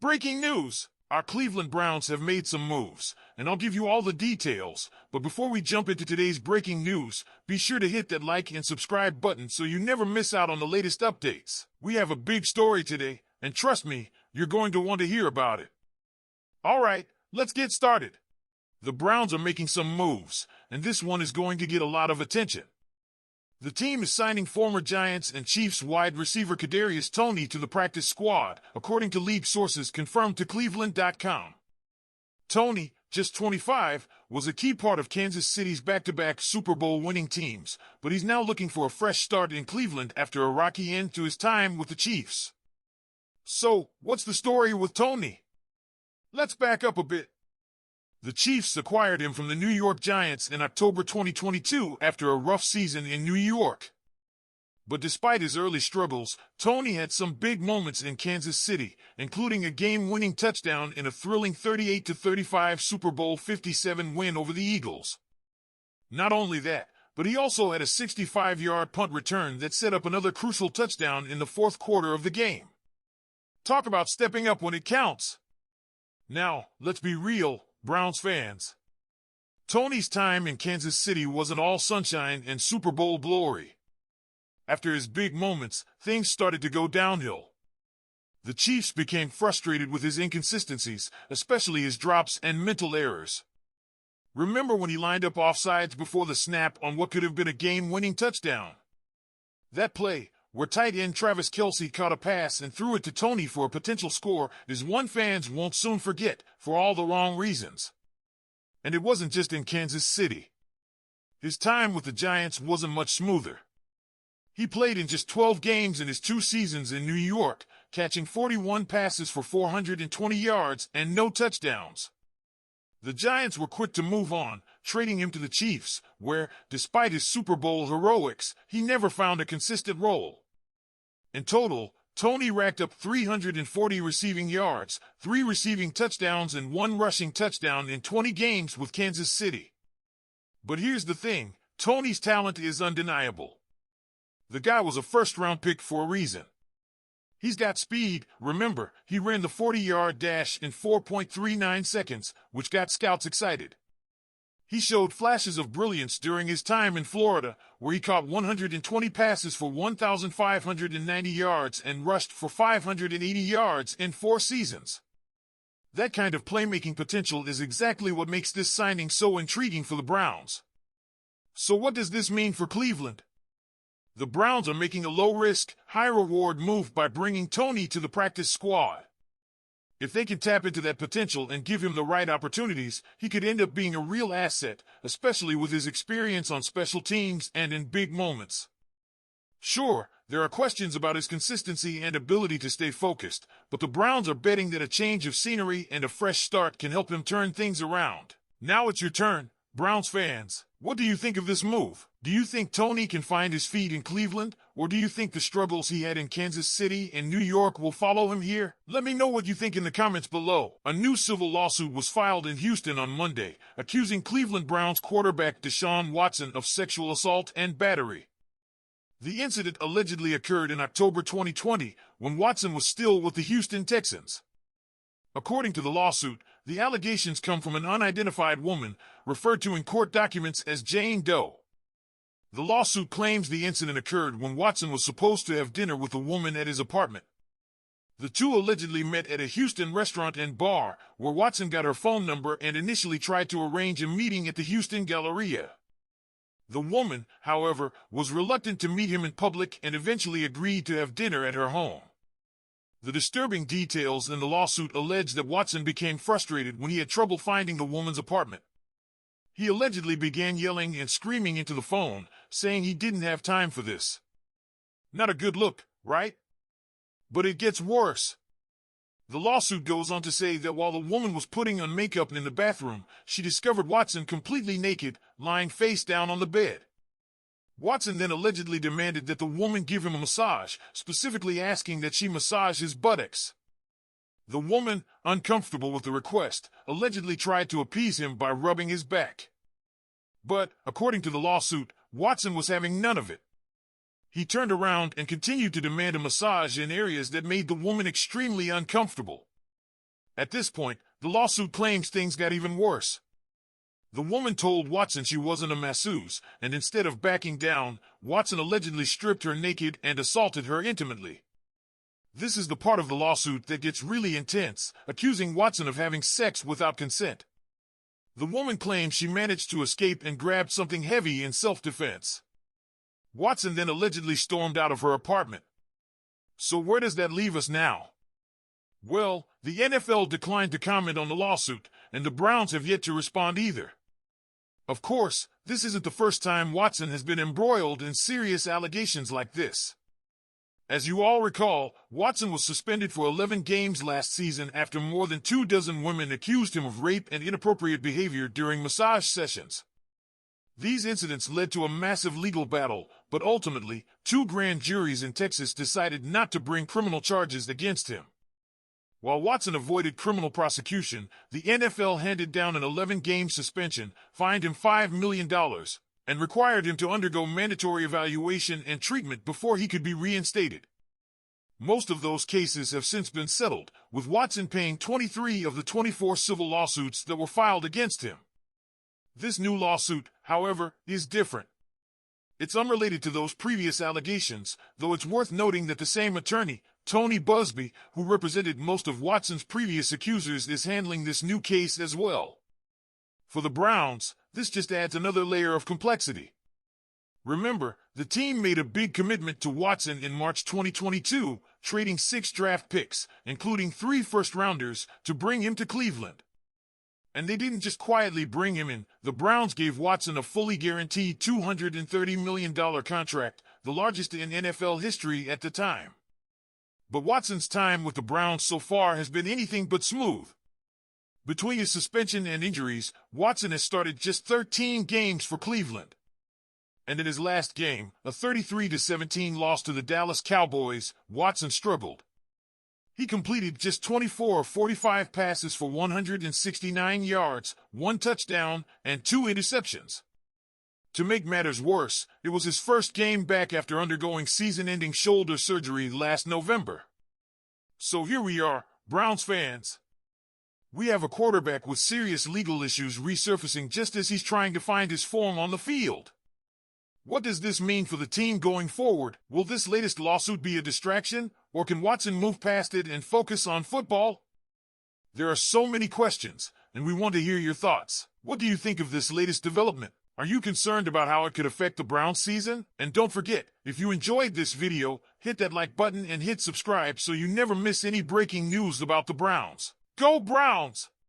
Breaking news! Our Cleveland Browns have made some moves, and I'll give you all the details. But before we jump into today's breaking news, be sure to hit that like and subscribe button so you never miss out on the latest updates. We have a big story today, and trust me, you're going to want to hear about it. Alright, let's get started. The Browns are making some moves, and this one is going to get a lot of attention. The team is signing former Giants and Chiefs wide receiver Kadarius Toney to the practice squad, according to league sources confirmed to Cleveland.com. Toney, just 25, was a key part of Kansas City's back-to-back Super Bowl winning teams, but he's now looking for a fresh start in Cleveland after a rocky end to his time with the Chiefs. So, what's the story with Toney? Let's back up a bit. The Chiefs acquired him from the New York Giants in October 2022 after a rough season in New York. But despite his early struggles, Toney had some big moments in Kansas City, including a game-winning touchdown in a thrilling 38-35 Super Bowl 57 win over the Eagles. Not only that, but he also had a 65-yard punt return that set up another crucial touchdown in the fourth quarter of the game. Talk about stepping up when it counts. Now, let's be real, Browns fans. Toney's time in Kansas City wasn't all sunshine and Super Bowl glory. After his big moments, things started to go downhill. The Chiefs became frustrated with his inconsistencies, especially his drops and mental errors. Remember when he lined up offsides before the snap on what could have been a game-winning touchdown? That play, where tight end Travis Kelce caught a pass and threw it to Toney for a potential score, is one fans won't soon forget, for all the wrong reasons. And it wasn't just in Kansas City. His time with the Giants wasn't much smoother. He played in just 12 games in his 2 seasons in New York, catching 41 passes for 420 yards and no touchdowns. The Giants were quick to move on, trading him to the Chiefs, where, despite his Super Bowl heroics, he never found a consistent role. In total, Toney racked up 340 receiving yards, 3 receiving touchdowns and 1 rushing touchdown in 20 games with Kansas City. But here's the thing, Toney's talent is undeniable. The guy was a first-round pick for a reason. He's got speed. Remember, he ran the 40-yard dash in 4.39 seconds, which got scouts excited. He showed flashes of brilliance during his time in Florida, where he caught 120 passes for 1,590 yards and rushed for 580 yards in 4 seasons. That kind of playmaking potential is exactly what makes this signing so intriguing for the Browns. So what does this mean for Cleveland? The Browns are making a low-risk, high-reward move by bringing Toney to the practice squad. If they can tap into that potential and give him the right opportunities, he could end up being a real asset, especially with his experience on special teams and in big moments. Sure, there are questions about his consistency and ability to stay focused, but the Browns are betting that a change of scenery and a fresh start can help him turn things around. Now it's your turn, Browns fans. What do you think of this move? Do you think Toney can find his feet in Cleveland, or do you think the struggles he had in Kansas City and New York will follow him here? Let me know what you think in the comments below. A new civil lawsuit was filed in Houston on Monday, accusing Cleveland Browns quarterback Deshaun Watson of sexual assault and battery. The incident allegedly occurred in October 2020, when Watson was still with the Houston Texans. According to the lawsuit, the allegations come from an unidentified woman, referred to in court documents as Jane Doe. The lawsuit claims the incident occurred when Watson was supposed to have dinner with a woman at his apartment. The two allegedly met at a Houston restaurant and bar, where Watson got her phone number and initially tried to arrange a meeting at the Houston Galleria. The woman, however, was reluctant to meet him in public and eventually agreed to have dinner at her home. The disturbing details in the lawsuit allege that Watson became frustrated when he had trouble finding the woman's apartment. He allegedly began yelling and screaming into the phone, saying he didn't have time for this. Not a good look, right? But it gets worse. The lawsuit goes on to say that while the woman was putting on makeup in the bathroom, she discovered Watson completely naked, lying face down on the bed. Watson then allegedly demanded that the woman give him a massage, specifically asking that she massage his buttocks. The woman, uncomfortable with the request, allegedly tried to appease him by rubbing his back. But, according to the lawsuit, Watson was having none of it. He turned around and continued to demand a massage in areas that made the woman extremely uncomfortable. At this point, the lawsuit claims things got even worse. The woman told Watson she wasn't a masseuse, and instead of backing down, Watson allegedly stripped her naked and assaulted her intimately. This is the part of the lawsuit that gets really intense, accusing Watson of having sex without consent. The woman claims she managed to escape and grabbed something heavy in self-defense. Watson then allegedly stormed out of her apartment. So where does that leave us now? Well, the NFL declined to comment on the lawsuit, and the Browns have yet to respond either. Of course, this isn't the first time Watson has been embroiled in serious allegations like this. As you all recall, Watson was suspended for 11 games last season after more than 24 women accused him of rape and inappropriate behavior during massage sessions. These incidents led to a massive legal battle, but ultimately, 2 grand juries in Texas decided not to bring criminal charges against him. While Watson avoided criminal prosecution, the NFL handed down an 11-game suspension, fined him $5 million, and required him to undergo mandatory evaluation and treatment before he could be reinstated. Most of those cases have since been settled, with Watson paying 23 of the 24 civil lawsuits that were filed against him. This new lawsuit, however, is different. It's unrelated to those previous allegations, though it's worth noting that the same attorney, Tony Busby, who represented most of Watson's previous accusers, is handling this new case as well. For the Browns, this just adds another layer of complexity. Remember, the team made a big commitment to Watson in March 2022, trading 6 draft picks, including 3 first-rounders, to bring him to Cleveland. And they didn't just quietly bring him in. The Browns gave Watson a fully guaranteed $230 million contract, the largest in NFL history at the time. But Watson's time with the Browns so far has been anything but smooth. Between his suspension and injuries, Watson has started just 13 games for Cleveland. And in his last game, a 33-17 loss to the Dallas Cowboys, Watson struggled. He completed just 24 of 45 passes for 169 yards, 1 touchdown, and 2 interceptions. To make matters worse, it was his first game back after undergoing season-ending shoulder surgery last November. So here we are, Browns fans. We have a quarterback with serious legal issues resurfacing just as he's trying to find his form on the field. What does this mean for the team going forward? Will this latest lawsuit be a distraction, or can Watson move past it and focus on football? There are so many questions, and we want to hear your thoughts. What do you think of this latest development? Are you concerned about how it could affect the Browns season? And don't forget, if you enjoyed this video, hit that like button and hit subscribe so you never miss any breaking news about the Browns. Go Browns!